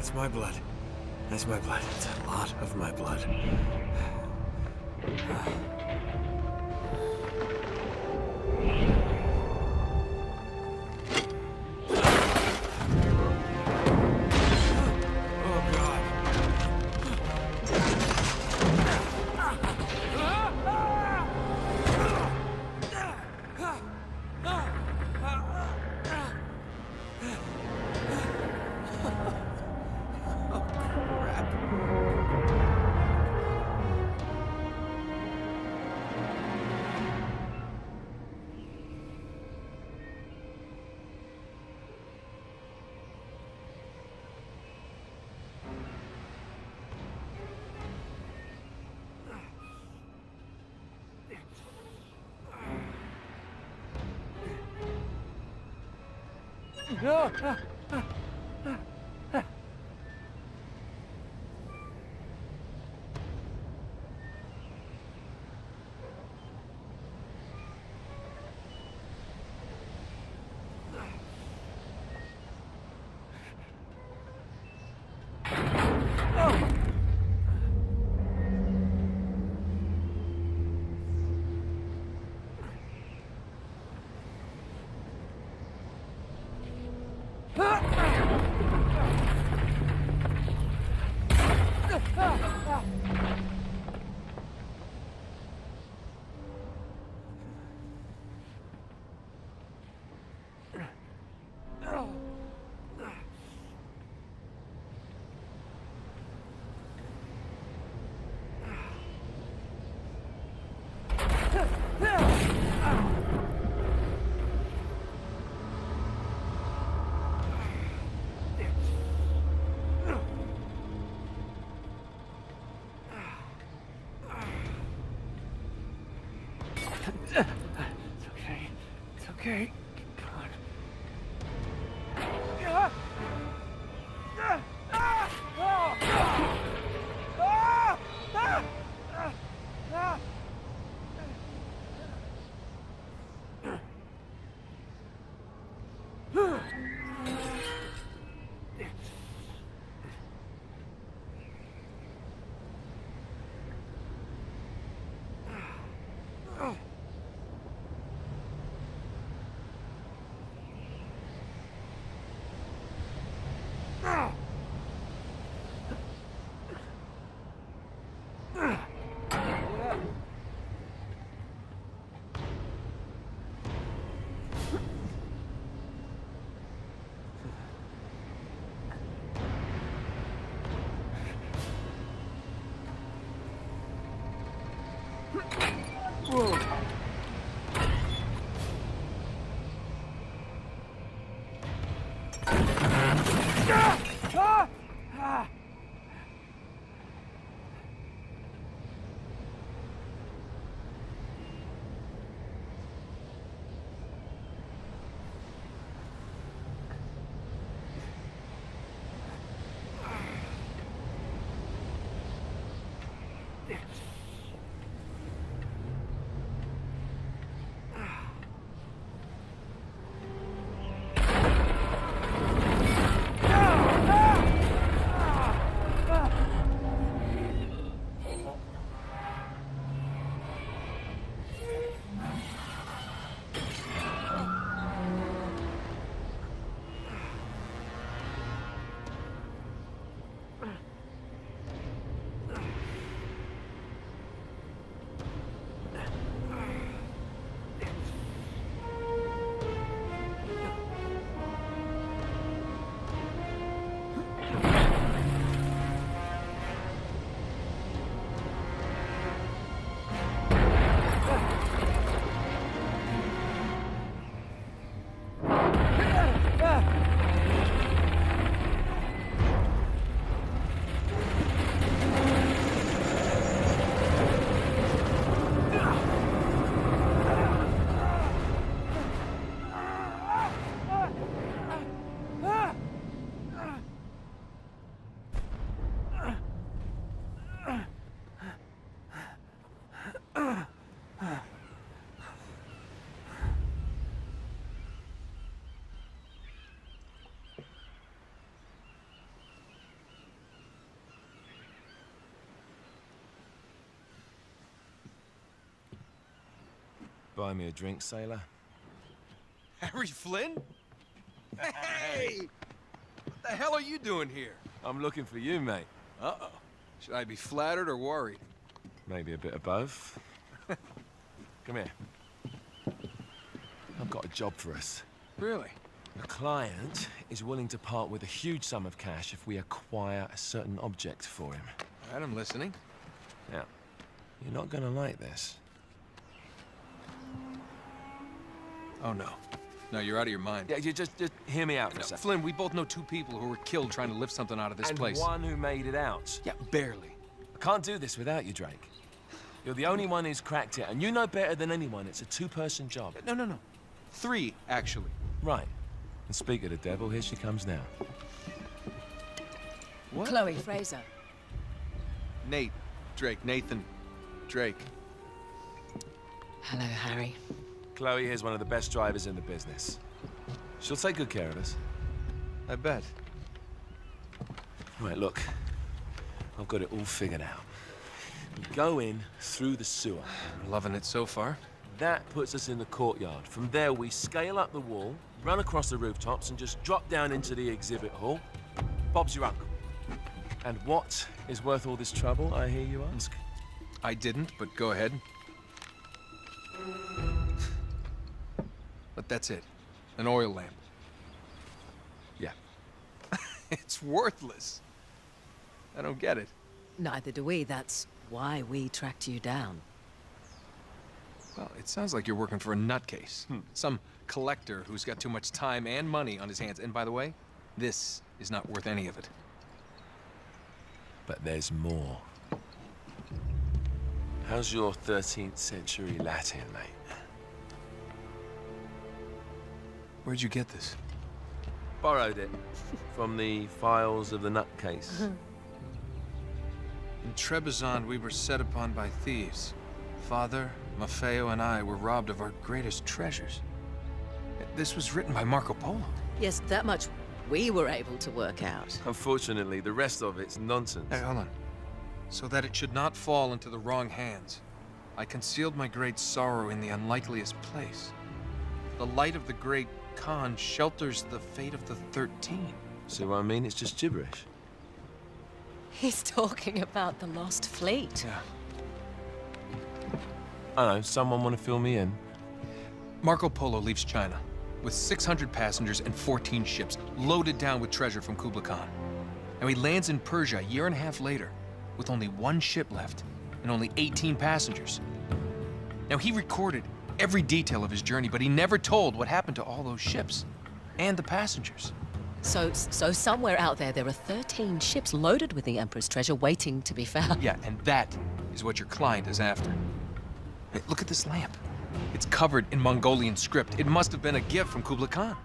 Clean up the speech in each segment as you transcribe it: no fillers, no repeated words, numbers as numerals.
That's my blood. That's my blood. It's a lot of my blood. It's okay. It's okay. Come on. Buy me a drink, sailor? Harry Flynn? Hey! What the hell are you doing here? I'm looking for you, mate. Uh-oh. Should I be flattered or worried? Maybe a bit of both. Come here. I've got a job for us. Really? A client is willing to part with a huge sum of cash if we acquire a certain object for him. All right, I'm listening. Now, you're not gonna like this. Oh, no. No, you're out of your mind. Yeah, you just hear me out for a No, second. Flynn, we both know 2 people who were killed trying to lift something out of this place. And one who made it out. Yeah, barely. I can't do this without you, Drake. You're the only one who's cracked it, and you know better than anyone it's a 2-person job. No. 3, actually. Right. And speak of the devil, here she comes now. What? Chloe Fraser. Nate. Drake. Nathan. Drake. Hello, Harry. Chloe here's one of the best drivers in the business. She'll take good care of us. I bet. Right, look. I've got it all figured out. We go in through the sewer. I'm loving it so far. That puts us in the courtyard. From there, we scale up the wall, run across the rooftops, and just drop down into the exhibit hall. Bob's your uncle. And what is worth all this trouble, I hear you ask? I didn't, but go ahead. But that's it. An oil lamp. Yeah. It's worthless. I don't get it. Neither do we. That's why we tracked you down. Well, it sounds like you're working for a nutcase. Some collector who's got too much time and money on his hands. And by the way, this is not worth any of it. But there's more. How's your 13th century Latin, mate? Where'd you get this? Borrowed it from the files of the nutcase. In Trebizond, we were set upon by thieves. Father, Maffeo, and I were robbed of our greatest treasures. This was written by Marco Polo. Yes, that much we were able to work out. Unfortunately, the rest of it's nonsense. Hey, hold on. So that it should not fall into the wrong hands, I concealed my great sorrow in the unlikeliest place. The light of the great Khan shelters the fate of the 13. See what I mean? It's just gibberish. He's talking about the lost fleet. Yeah. I don't know, someone want to fill me in? Marco Polo leaves China with 600 passengers and 14 ships loaded down with treasure from Kublai Khan. Now he lands in Persia a year and a half later with only 1 ship left and only 18 passengers. Now he recorded every detail of his journey, but he never told what happened to all those ships and the passengers. So somewhere out there are 13 ships loaded with the Emperor's treasure waiting to be found. Yeah, and that is what your client is after. Hey, look at this lamp. It's covered in Mongolian script. It must have been a gift from Kublai Khan.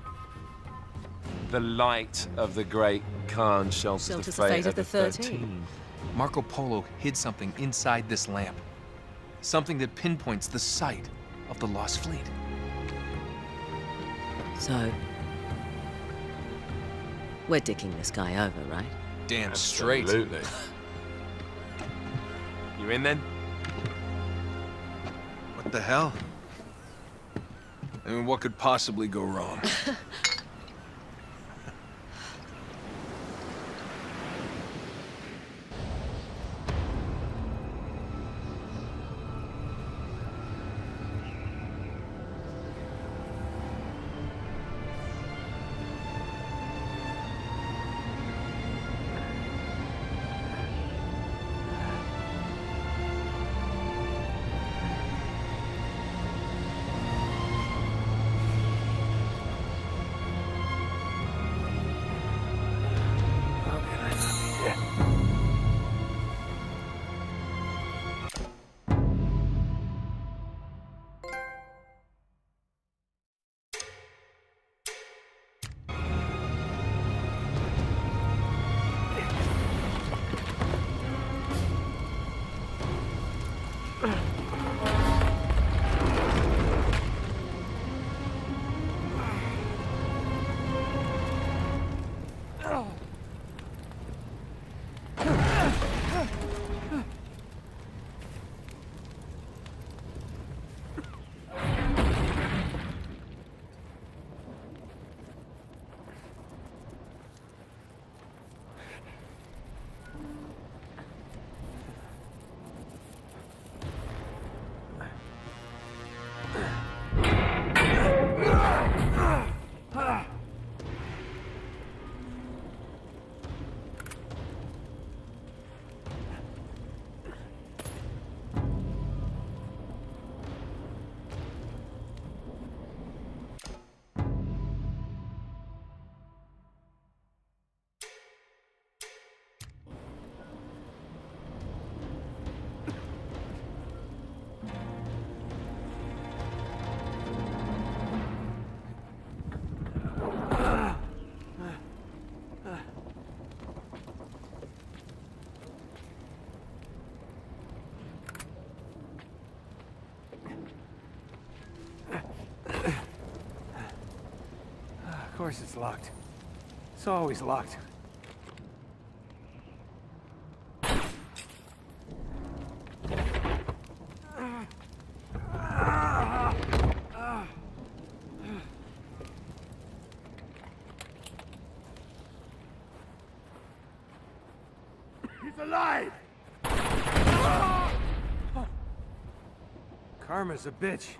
The light of the great Khan shelters the fate of the 13. Marco Polo hid something inside this lamp. Something that pinpoints the site of the lost fleet. So, we're dicking this guy over, right? Damn straight. Absolutely. You in then? What the hell? I mean, what could possibly go wrong? course it's locked. It's always locked. He's alive! Karma's a bitch.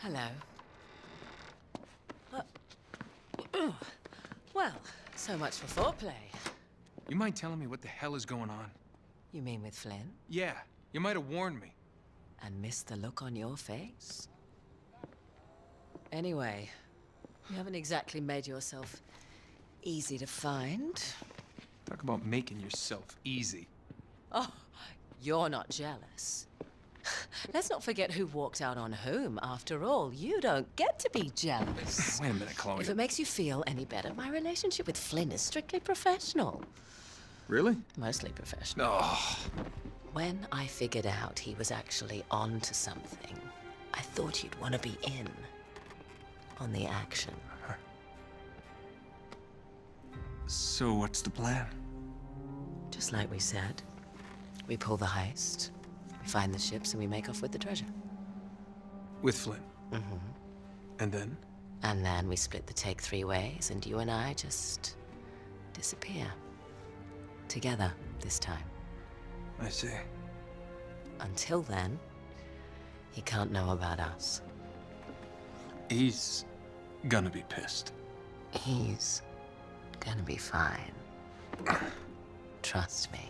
Hello. Well, so much for foreplay. You mind telling me what the hell is going on? You mean with Flynn? Yeah, you might have warned me. And missed the look on your face? Anyway, you haven't exactly made yourself easy to find. Talk about making yourself easy. Oh, you're not jealous. Let's not forget who walked out on whom. After all, you don't get to be jealous. Wait a minute, Chloe. If it makes you feel any better, my relationship with Flynn is strictly professional. Really? Mostly professional. Oh. When I figured out he was actually on to something, I thought you'd want to be in on the action. So what's the plan? Just like we said, we pull the heist, we find the ships, and we make off with the treasure. With Flynn? Mm-hmm. And then? And then we split the take 3 ways, and you and I just disappear. Together, this time. I see. Until then, he can't know about us. He's gonna be pissed. He's gonna be fine. Trust me.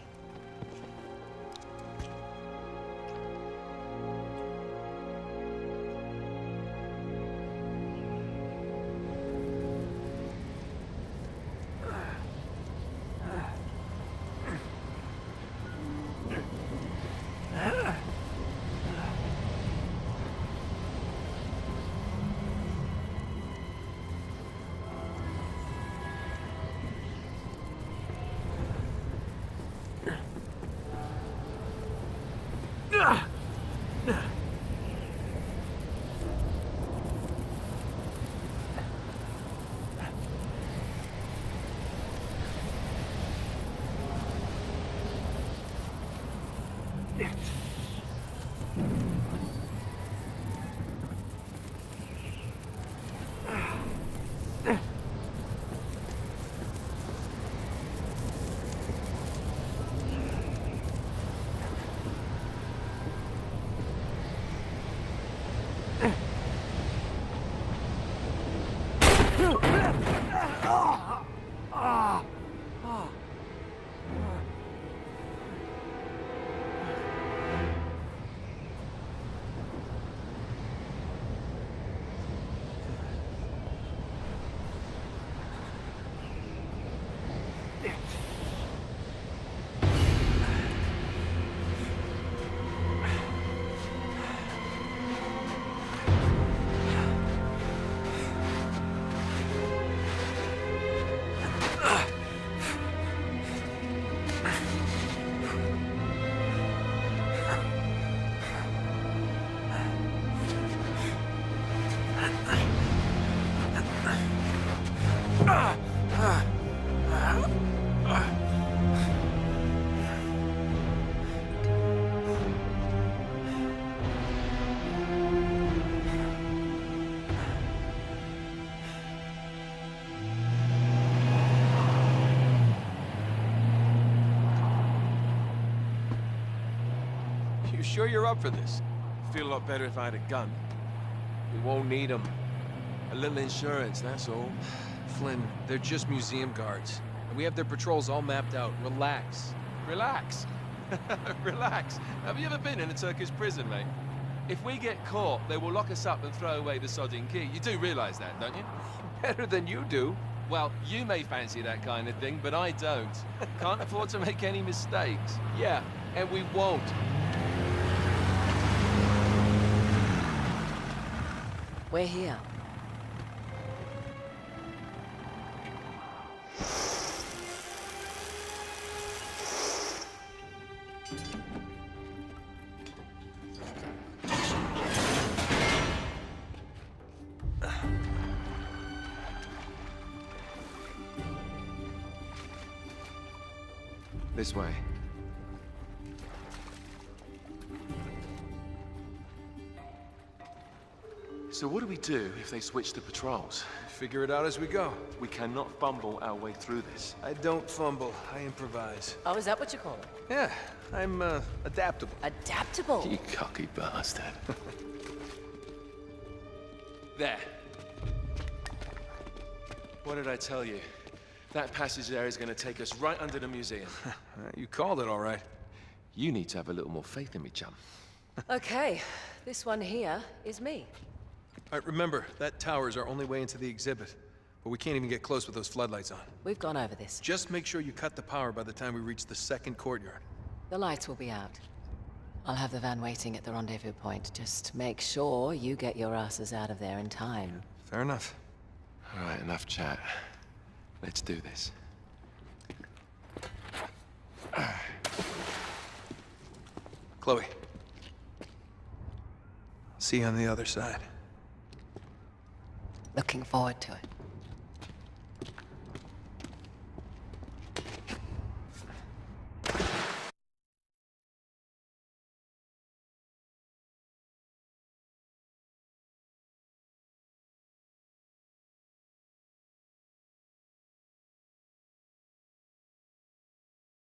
sure you're up for this? Feel a lot better if I had a gun. We won't need them. A little insurance, that's all. Flynn, they're just museum guards. And we have their patrols all mapped out. Relax. Relax. Relax. Have you ever been in a Turkish prison, mate? If we get caught, they will lock us up and throw away the sodding key. You do realize that, don't you? Better than you do. Well, you may fancy that kind of thing, but I don't. Can't afford to make any mistakes. Yeah, and we won't. We're here. This way. So what do we do if they switch to patrols? Figure it out as we go. We cannot fumble our way through this. I don't fumble, I improvise. Oh, is that what you call it? Yeah, I'm, adaptable. Adaptable. You cocky bastard. There. What did I tell you? That passage there is going to take us right under the museum. You called it all right. You need to have a little more faith in me, chum. Okay, this one here is me. All right, remember, that tower is our only way into the exhibit. But we can't even get close with those floodlights on. We've gone over this. Just make sure you cut the power by the time we reach the second courtyard. The lights will be out. I'll have the van waiting at the rendezvous point. Just make sure you get your asses out of there in time. Fair enough. All right, enough chat. Let's do this. Chloe. See you on the other side. Looking forward to it.